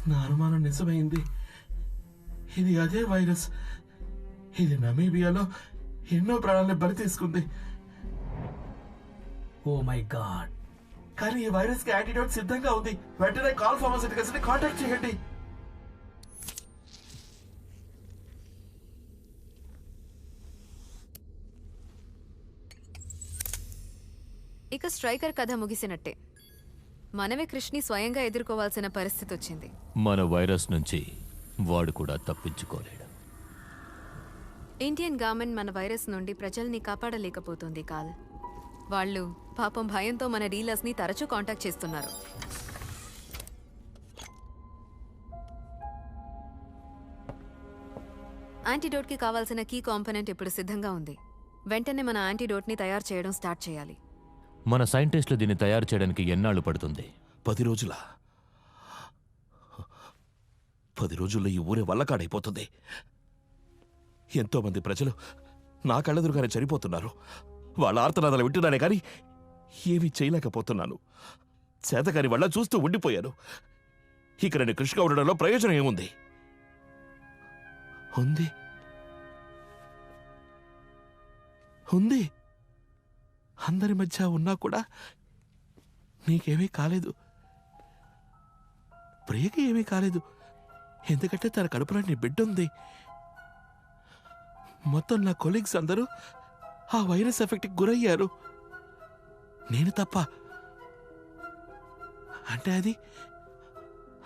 నా అనుమానం నిజమైంది. ఇది అదే వైరస్. ఇది నమీబియాలో ఎన్నో ప్రాణాలను బలి తీసుకుంది. Oh my god. కానీ ఈ వైరస్ కి యాంటీడోట్ సిద్ధంగా ఉంది. వెంటనే కాల్ ఫార్మాసిటికల్స్ ని కాంటాక్ట్ చేయండి. ఇక స్ట్రైకర్ కథ ముగిసినట్టే. మనమే కృష్ణి స్వయంగా ఎదుర్కోవాల్సిన పరిస్థితి వచ్చింది. మన వైరస్ నుంచి వాడు కూడా తప్పించుకోలేడు. ఇండియన్ గవర్నమెంట్ మన వైరస్ నుండి ప్రజల్ని కాపాడలేకపోతుంది కాల్. వాళ్ళు పాపం భయంతో మన డీలర్స్ ని తరచూ కాంటాక్ట్ చేస్తున్నారు. యాంటీడోట్ కి కావాల్సిన కీ కాంపోనెంట్ ఇప్పుడు సిద్ధంగా ఉంది. వెంటనే మన యాంటీడోట్ ని తయారు చేయడం స్టార్ట్ చేయాలి. మన సైంటిస్టులు దీన్ని తయారు చేయడానికి ఎన్నాళ్ళు పడుతుంది? 10 రోజుల. 10 రోజుల్లో ఈ ఊరే వల్లకాడైపోతుంది. ఎంతో మంది ప్రజలు నా కళ్ళెదురుగానే చనిపోతున్నారు. వాళ్ళ ఆర్తనాదాలు వింటున్నానే కానీ ఏమీ చేయలేకపోతున్నాను. చేతకాని వాళ్ళ చూస్తూ ఉండిపోయాను. ఇక నేను కృషిగా ఉండడంలో ప్రయోజనం ఏముంది? ఉంది ఉంది అందరి మధ్య ఉన్నా కూడా నీకేమీ కాలేదు. ప్రియకి ఏమీ కాలేదు. ఎందుకంటే తన కడుపులో నీ బిడ్డ ఉంది. మొత్తం నా కొలీగ్స్ అందరూ ఆ వైరస్ ఎఫెక్ట్కి గురయ్యారు. నేను తప్ప. అంటే అది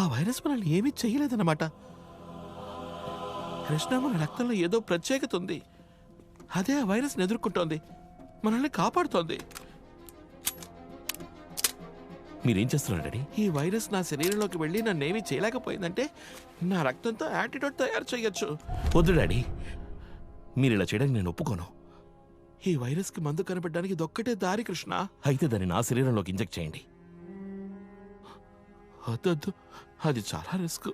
ఆ వైరస్ మనల్ని ఏమీ చెయ్యలేదన్నమాట. కృష్ణ మన రక్తంలో ఏదో ప్రత్యేకత ఉంది. అదే ఆ వైరస్ని ఎదుర్కొంటోంది, మనల్ని కాపాడుతోంది. మీరేం చేస్తున్నారు డాడీ? ఈ వైరస్ నా శరీరంలోకి వెళ్ళి నన్నేమీ చేయలేకపోయిందంటే నా రక్తంతో యాంటీడోట్ తయారు చేయొచ్చు. వద్దు డాడీ, మీరు ఇలా చేయడానికి నేను ఒప్పుకోను. ఈ వైరస్కి మందు కనిపెట్టడానికి ఇదొక్కటే దారి కృష్ణ. అయితే దాన్ని నా శరీరంలోకి ఇంజెక్ట్ చేయండి. వద్దొద్దు, అది చాలా రిస్క్.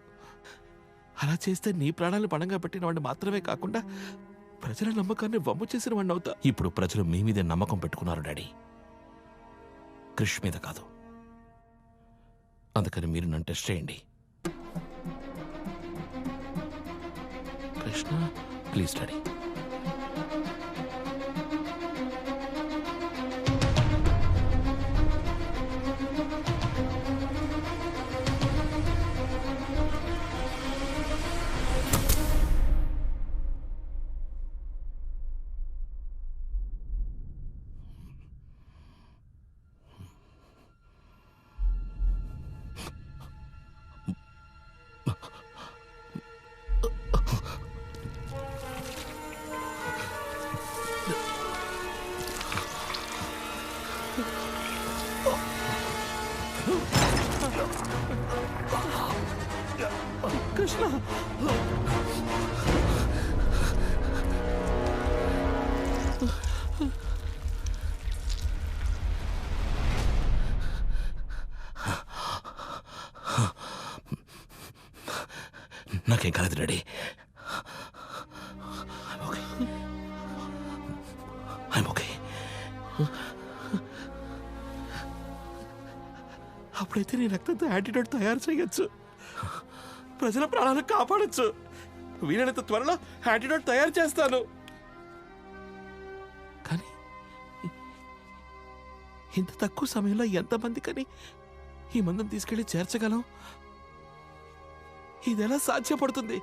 అలా చేస్తే నీ ప్రాణాలు పణంగా పెట్టిన వాడిని మాత్రమే కాకుండా ప్రజల నమ్మకాన్ని వమ్ము చేసిన వాడిని అవుతా. ఇప్పుడు ప్రజలు మీ మీదే నమ్మకం పెట్టుకున్నారు డాడీ, కృష్ మీద కాదు. అందుకని మీరు నన్ను టెస్ట్ చేయండి. Krishna please daddy. కృష్ణ నాకేం కాలేదు డాడీ. అప్పుడైతే నీ రక్తంతో యాంటీడోట్ తయారు చేయొచ్చు, ప్రజల ప్రాణాలను కాపాడొచ్చు. వీలైనంత త్వరలో యాంటీడోట్ తయారు చేస్తాను. కానీ ఇంత తక్కువ సమయంలో ఎంతమందికని ఈ మందును తీసుకెళ్లి చేర్చగలం? ఇదెలా సాధ్యపడుతుంది?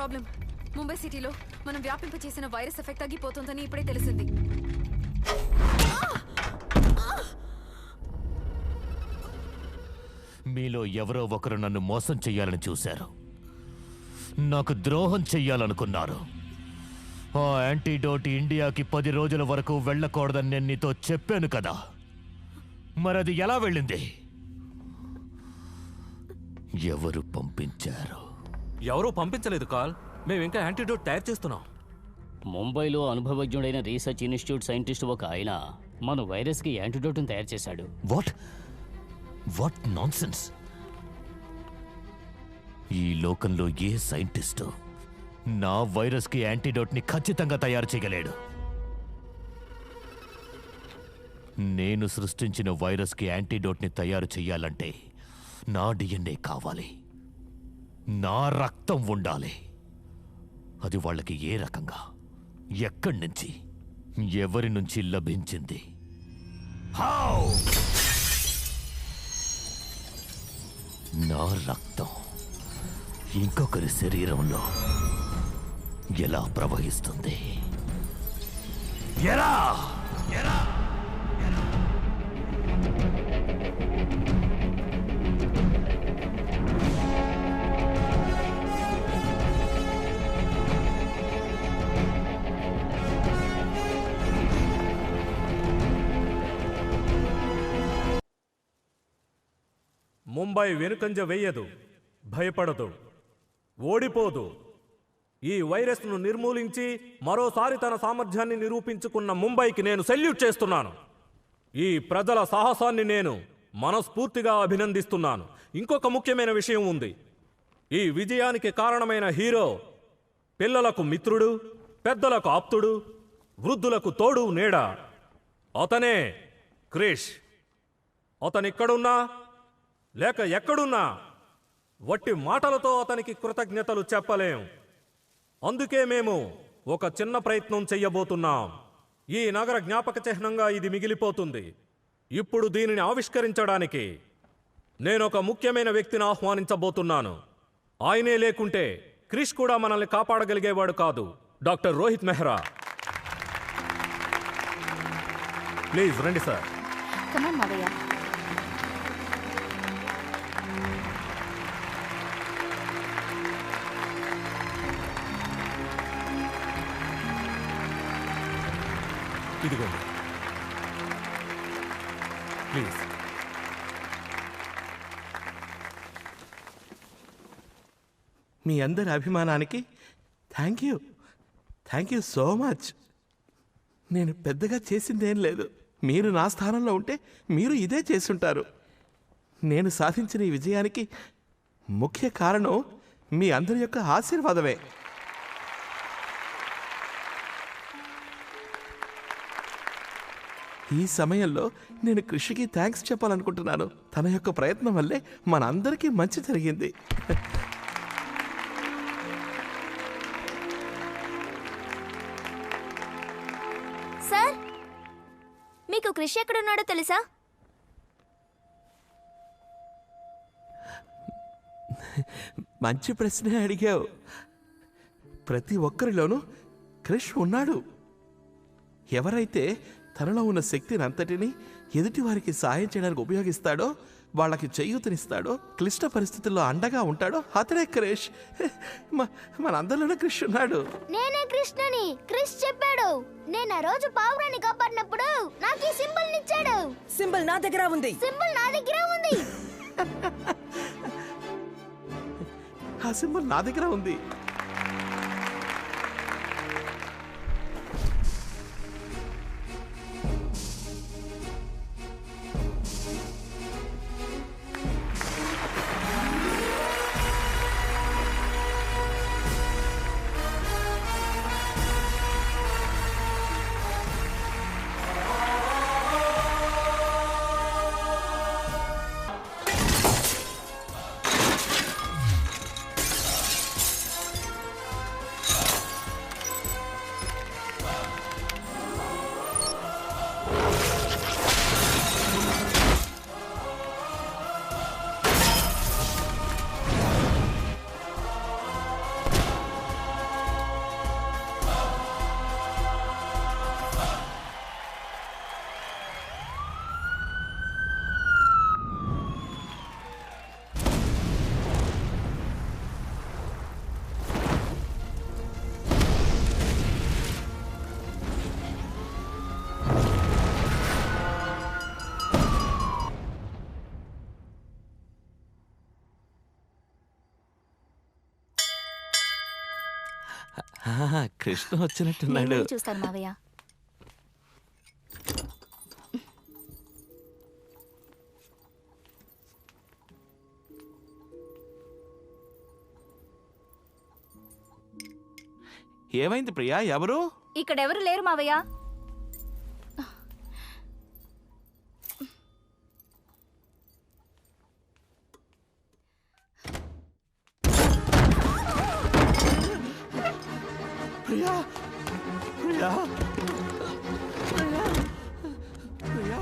ప్రాబ్లం. ముంబై సిటీలో మనం వ్యాపింపచేసిన వైరస్ ఎఫెక్ట్ తగ్గిపోతుందని ఇప్పుడే తెలిసింది. మీలో ఎవరో ఒకరు నన్ను మోసం చెయ్యాలని చూశారు, నాకు ద్రోహం చెయ్యాలనుకున్నారు. ఆ యాంటీడోట్ ఇండియాకి 10 రోజుల వరకు వెళ్ళకూడదని నేను నీతో చెప్పాను కదా, మరది ఎలా వెళ్ళింది? ఎవరు పంపించారు? ఎవరూ పంపించలేదు కాల్. మేము ఇంకా యాంటీడోట్ తయారు చేస్తున్నాం. ముంబైలో అనుభవజ్ఞుడైన రీసెర్చ్ ఇన్స్టిట్యూట్ సైంటిస్ట్ ఒక ఆయన మన వైరస్కి యాంటీడోట్ని తయారు చేశాడు. What nonsense! ఈ లోకంలో ఏ సైంటిస్టు నా వైరస్కి యాంటీడోట్ని ఖచ్చితంగా తయారు చేయగలేడు. నేను సృష్టించిన వైరస్కి యాంటీడోట్ని తయారు చేయాలంటే నా డిఎన్ఏ కావాలి, నా రక్తం ఉండాలి. అది వాళ్ళకి ఏ రకంగా, ఎక్కడి నుంచి, ఎవరి నుంచి లభించింది? హౌ? నా రక్తం ఇంకొకరి శరీరంలో ఎలా ప్రవహిస్తుంది? ఎలా? ముంబై వెనుకంజ వెయ్యదు, భయపడదు, ఓడిపోదు. ఈ వైరస్ను నిర్మూలించి మరోసారి తన సామర్థ్యాన్ని నిరూపించుకున్న ముంబైకి నేను సెల్యూట్ చేస్తున్నాను. ఈ ప్రజల సాహసాన్ని నేను మనస్ఫూర్తిగా అభినందిస్తున్నాను. ఇంకొక ముఖ్యమైన విషయం ఉంది. ఈ విజయానికి కారణమైన హీరో పిల్లలకు మిత్రుడు, పెద్దలకు ఆప్తుడు, వృద్ధులకు తోడు నీడ. అతనే క్రిష్. అతనిక్కడున్నా లేక ఎక్కడున్నా వట్టి మాటలతో అతనికి కృతజ్ఞతలు చెప్పలేం. అందుకే మేము ఒక చిన్న ప్రయత్నం చెయ్యబోతున్నాం. ఈ నగర జ్ఞాపక చిహ్నంగా ఇది మిగిలిపోతుంది. ఇప్పుడు దీనిని ఆవిష్కరించడానికి నేనొక ముఖ్యమైన వ్యక్తిని ఆహ్వానించబోతున్నాను. ఆయనే లేకుంటే క్రిష్ కూడా మనల్ని కాపాడగలిగేవాడు కాదు. డాక్టర్ రోహిత్ మెహ్రా. ప్లీజ్ రండి సార్. ఇదిగోండి ప్లీజ్. మీ అందరి అభిమానానికి థ్యాంక్ యూ సో మచ్. నేను పెద్దగా చేసిందేం లేదు. మీరు నా స్థానంలో ఉంటే మీరు ఇదే చేసుంటారు. నేను సాధించిన ఈ విజయానికి ముఖ్య కారణం మీ అందరి యొక్క ఆశీర్వాదమే. ఈ సమయంలో నేను కృషికి థ్యాంక్స్ చెప్పాలనుకుంటున్నాను. తన యొక్క ప్రయత్నం వల్లే మనందరికీ మంచి జరిగింది. సార్, మీకు కృషి ఎక్కడున్నాడో తెలుసా? మంచి ప్రశ్నే అడిగావు. ప్రతి ఒక్కరిలోనూ క్రిష్ ఉన్నాడు. ఎవరైతే తనలో ఉన్న శక్తిని అంతటినీ ఎదుటి వారికి సాయం చేయడానికి ఉపయోగిస్తాడో, వాళ్ళకి చేయూతనిస్తాడో, క్లిష్ట పరిస్థితుల్లో అండగా ఉంటాడో అతనే క్రిష్. మనందరిలోనే క్రిష్ ఉన్నాడు. నేనే కృష్ణని. క్రిష్ చెప్పాడు. నేను ఆ రోజు పావురాన్ని కాపాడినప్పుడు నాకు ఈ సింబల్ ఇచ్చాడు. సింబల్ నా దగ్గర ఉంది. ఆ సింబల్ నా దగ్గర ఉంది. కృష్ణ వచ్చినట్టున్నాడు. చూస్తాను మావయ్య. ఏమైంది ప్రియా? ఎవరు? ఇక్కడ ఎవరు లేరు మావయ్య. ప్రియా ప్రియా ప్రియా ప్రియా